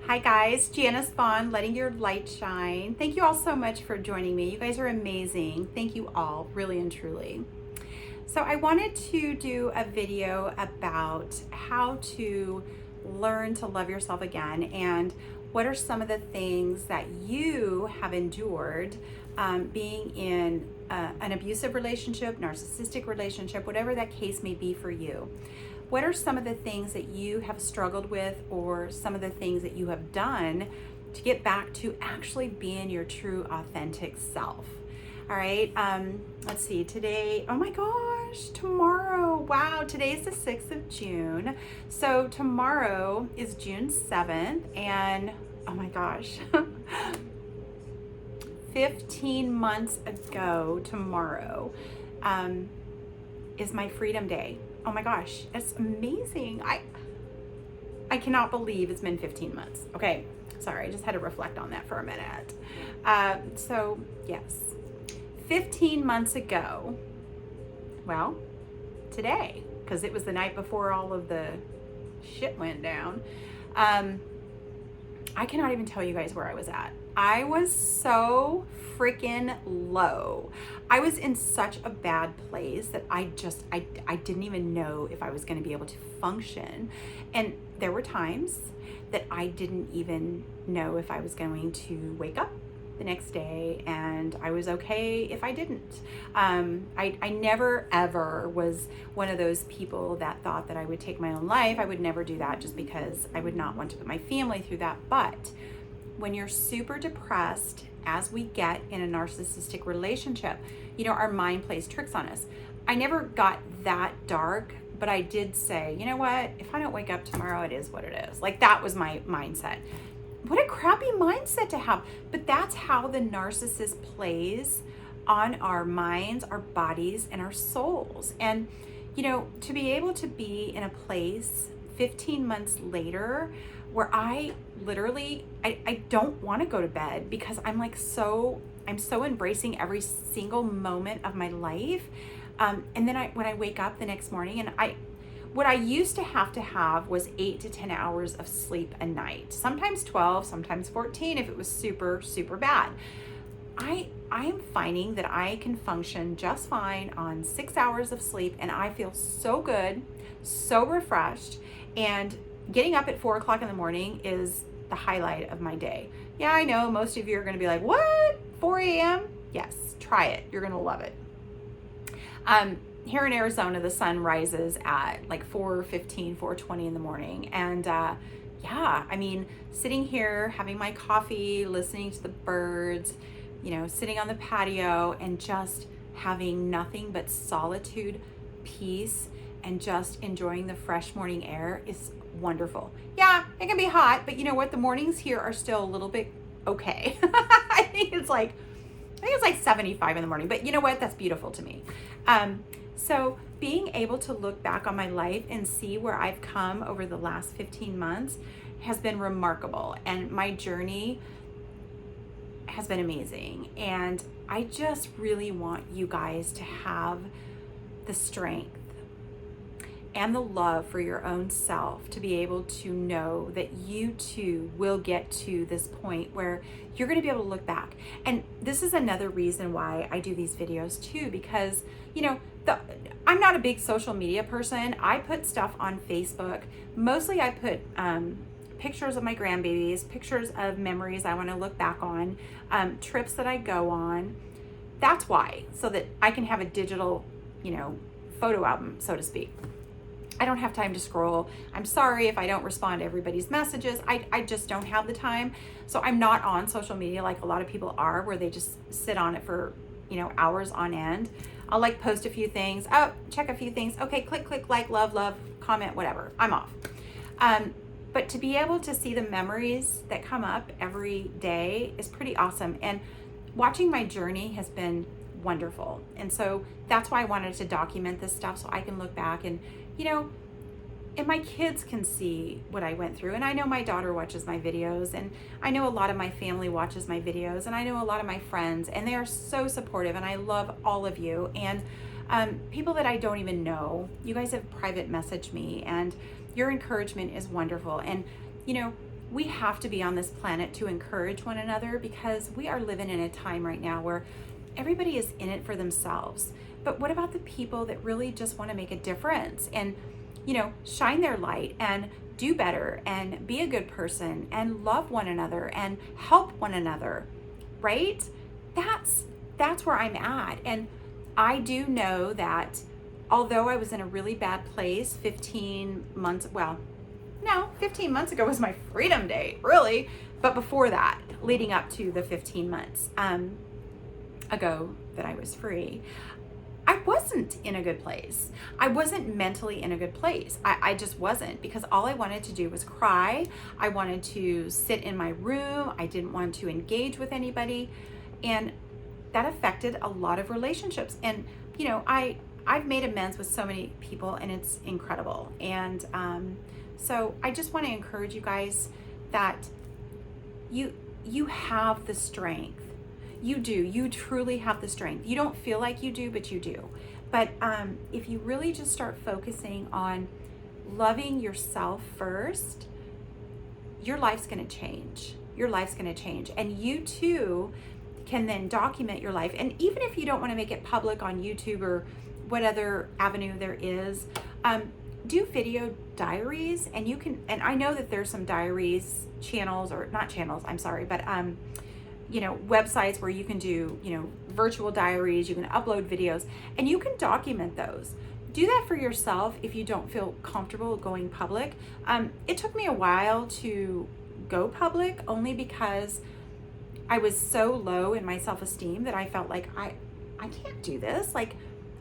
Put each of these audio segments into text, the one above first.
Hi guys, Janice Vaughn, letting your light shine. Thank you all so much for joining me. You guys are amazing. Thank you all, really and truly. So I wanted to do a video about how to learn to love yourself again and what are some of the things that you have endured being in an abusive relationship, narcissistic relationship, whatever that case may be for you. What are some of the things that you have struggled with or some of the things that you have done to get back to actually being your true authentic self? All right, let's see, today, oh my gosh, tomorrow, wow, today is the 6th of June. So tomorrow is June 7th and oh my gosh, 15 months ago tomorrow is my Freedom Day. Oh my gosh, it's amazing. I cannot believe it's been 15 months. Okay, sorry, I just had to reflect on that for a minute. So yes, 15 months ago, well, today, because it was the night before all of the shit went down, I cannot even tell you guys where I was at. I was so freaking low. I was in such a bad place that I didn't even know if I was going to be able to function. And there were times that I didn't even know if I was going to wake up the next day, and I was okay if I didn't. I never ever was one of those people that thought that I would take my own life. I would never do that just because I would not want to put my family through that. But when you're super depressed, as we get in a narcissistic relationship, you know, our mind plays tricks on us. I never got that dark, but I did say, you know what, if I don't wake up tomorrow, it is what it is. Like, that was my mindset. What a crappy mindset to have. But that's how the narcissist plays on our minds, our bodies, and our souls. And, you know, to be able to be in a place 15 months later where I literally, I don't want to go to bed because I'm so embracing every single moment of my life. And then when I wake up the next morning, and what I used to have was 8 to 10 hours of sleep a night, sometimes 12, sometimes 14 if it was super, super bad. I am finding that I can function just fine on 6 hours of sleep, and I feel so good, so refreshed, and getting up at 4 o'clock in the morning is the highlight of my day. Yeah, I know most of you are going to be like, what? 4 a.m.? Yes, try it. You're going to love it. Here in Arizona, the sun rises at like 4:15, 4:20 in the morning. And yeah, I mean, sitting here, having my coffee, listening to the birds, you know, sitting on the patio and just having nothing but solitude, peace, and just enjoying the fresh morning air is wonderful. Yeah, it can be hot, but you know what? The mornings here are still a little bit okay. I think it's like 75 in the morning, but you know what? That's beautiful to me. So being able to look back on my life and see where I've come over the last 15 months has been remarkable. And my journey has been amazing. And I just really want you guys to have the strength and the love for your own self to be able to know that you too will get to this point where you're going to be able to look back. And this is another reason why I do these videos too, because, you know, I'm not a big social media person. I put stuff on Facebook. Mostly I put pictures of my grandbabies, pictures of memories I want to look back on, trips that I go on. That's why, so that I can have a digital, you know, photo album, so to speak. I don't have time to scroll. I'm sorry if I don't respond to everybody's messages. I just don't have the time. So I'm not on social media like a lot of people are, where they just sit on it for, you know, hours on end. I'll like post a few things, check a few things. Okay, click, like, love, comment, whatever. I'm off. But to be able to see the memories that come up every day is pretty awesome. And watching my journey has been wonderful. And so that's why I wanted to document this stuff, so I can look back and, you know, and my kids can see what I went through. And I know my daughter watches my videos, and I know a lot of my family watches my videos, and I know a lot of my friends, and they are so supportive, and I love all of you. And people that I don't even know, you guys have private messaged me, and your encouragement is wonderful. And, you know, we have to be on this planet to encourage one another, because we are living in a time right now where everybody is in it for themselves. But what about the people that really just want to make a difference and, shine their light and do better and be a good person and love one another and help one another, right? That's where I'm at. And I do know that although I was in a really bad place 15 months ago was my freedom day, really. But before that, leading up to the 15 months ago that I was free, I wasn't in a good place. I wasn't mentally in a good place. I just wasn't, because all I wanted to do was cry. I wanted to sit in my room. I didn't want to engage with anybody. And that affected a lot of relationships. And, I've made amends with so many people, and it's incredible. And so I just want to encourage you guys that you have the strength. You do. You truly have the strength. You don't feel like you do, but you do. But if you really just start focusing on loving yourself first, your life's going to change. Your life's going to change. And you too can then document your life. And even if you don't want to make it public on YouTube or what other avenue there is, do video diaries. And you can, and I know that there's some diaries channels, or not channels, I'm sorry, but websites where you can do, virtual diaries, you can upload videos, and you can document those. Do that for yourself if you don't feel comfortable going public. It took me a while to go public, only because I was so low in my self-esteem that I felt like I can't do this. Like,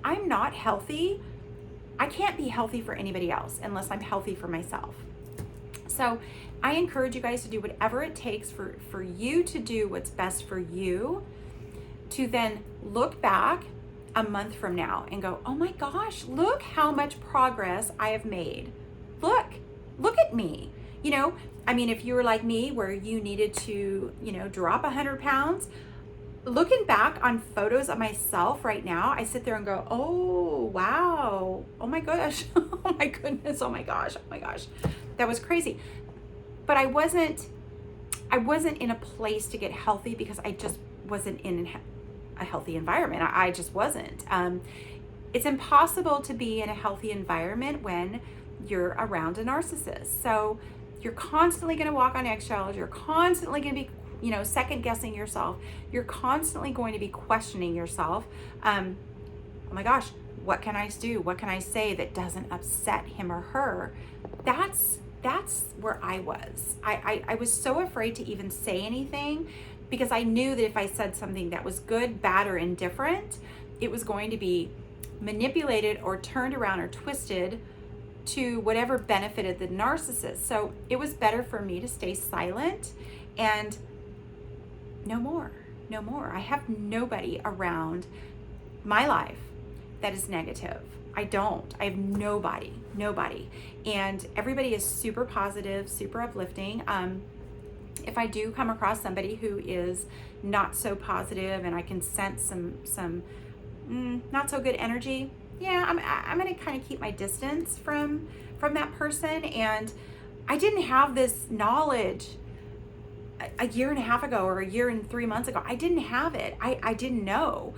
I'm not healthy. I can't be healthy for anybody else unless I'm healthy for myself. So I encourage you guys to do whatever it takes for you to do what's best for you, to then look back a month from now and go, oh my gosh, look how much progress I have made. Look at me. If you were like me, where you needed to, drop 100 pounds, looking back on photos of myself right now, I sit there and go, oh, wow. Oh my gosh. Oh my goodness. Oh my gosh. Oh my gosh. That was crazy. But I wasn't in a place to get healthy because I just wasn't in a healthy environment. I just wasn't. It's impossible to be in a healthy environment when you're around a narcissist. So you're constantly going to walk on eggshells. You're constantly going to be, second guessing yourself. You're constantly going to be questioning yourself. Oh my gosh, what can I do? What can I say that doesn't upset him or her? That's where I was. I was so afraid to even say anything, because I knew that if I said something that was good, bad, or indifferent, it was going to be manipulated or turned around or twisted to whatever benefited the narcissist. So it was better for me to stay silent and no more. I have nobody around my life that is negative. I have nobody. And everybody is super positive, super uplifting. If I do come across somebody who is not so positive and I can sense some not so good energy, yeah, I'm going to kind of keep my distance from that person. And I didn't have this knowledge a year and a half ago or a year and 3 months ago. I didn't have it. I didn't know.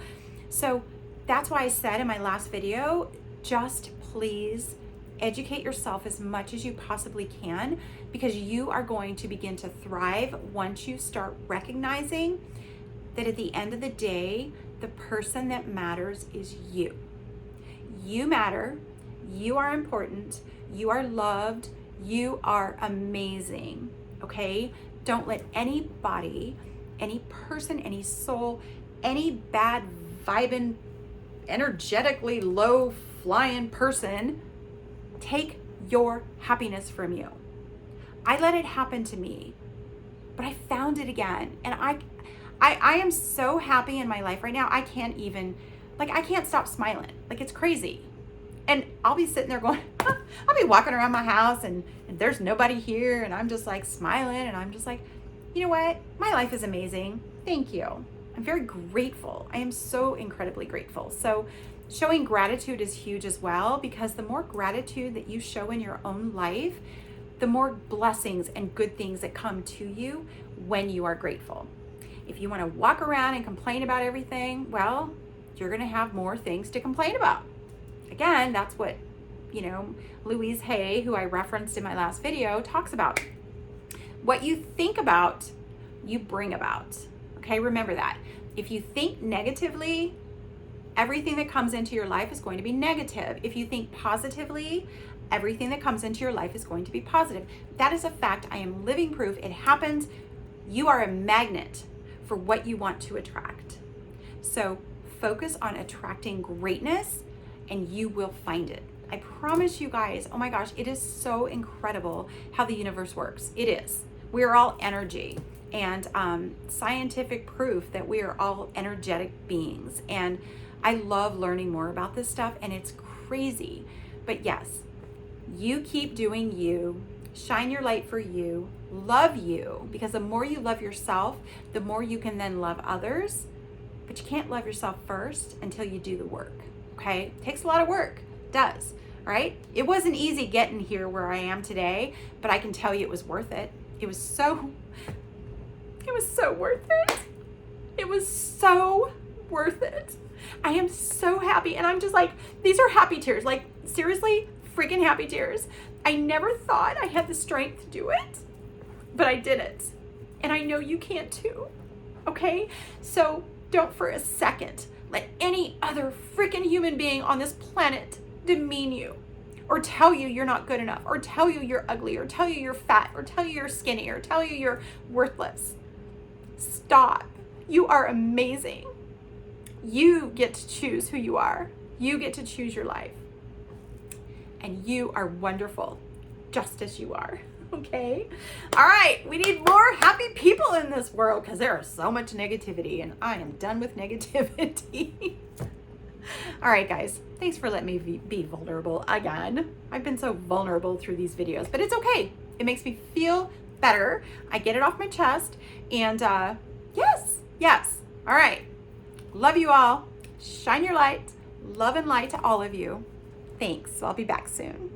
So that's why I said in my last video, just please educate yourself as much as you possibly can, because you are going to begin to thrive once you start recognizing that at the end of the day, the person that matters is you. You matter. You are important. You are loved. You are amazing. Okay? Don't let anybody, any person, any soul, any bad vibing, energetically low flying person take your happiness from you. I let it happen to me, but I found it again. And I am so happy in my life right now. I can't even, I can't stop smiling. It's crazy. And I'll be sitting there going, I'll be walking around my house and there's nobody here. And I'm just smiling. And I'm just you know what? My life is amazing. Thank you. I'm very grateful. I am so incredibly grateful. So showing gratitude is huge as well, because the more gratitude that you show in your own life, the more blessings and good things that come to you when you are grateful. If you want to walk around and complain about everything, well, you're going to have more things to complain about. Again, that's what, Louise Hay, who I referenced in my last video, talks about. What you think about, you bring about. Okay, remember that. If you think negatively, everything that comes into your life is going to be negative. If you think positively, everything that comes into your life is going to be positive. That is a fact. I am living proof. It happens. You are a magnet for what you want to attract. So focus on attracting greatness and you will find it. I promise you guys, oh my gosh, it is so incredible how the universe works. It is. We are all energy, and scientific proof that we are all energetic beings. And I love learning more about this stuff, and it's crazy. But yes, you keep doing you, shine your light for you, love you, because the more you love yourself, the more you can then love others. But you can't love yourself first until you do the work, okay? It takes a lot of work, it does, right? It wasn't easy getting here where I am today, but I can tell you it was worth it. It was so worth it. It was so worth it. I am so happy, and I'm just like, these are happy tears, like seriously, freaking happy tears. I never thought I had the strength to do it, but I did it. And I know you can too, okay? So don't for a second let any other freaking human being on this planet demean you, or tell you you're not good enough, or tell you you're ugly, or tell you you're fat, or tell you you're skinny, or tell you you're worthless. Stop. You are amazing. You get to choose who you are. You get to choose your life. And you are wonderful, just as you are, okay? All right, we need more happy people in this world because there is so much negativity, and I am done with negativity. All right, guys, thanks for letting me be vulnerable again. I've been so vulnerable through these videos, but it's okay. It makes me feel better. I get it off my chest, and yes. All right, love you all. Shine your light. Love and light to all of you. Thanks. I'll be back soon.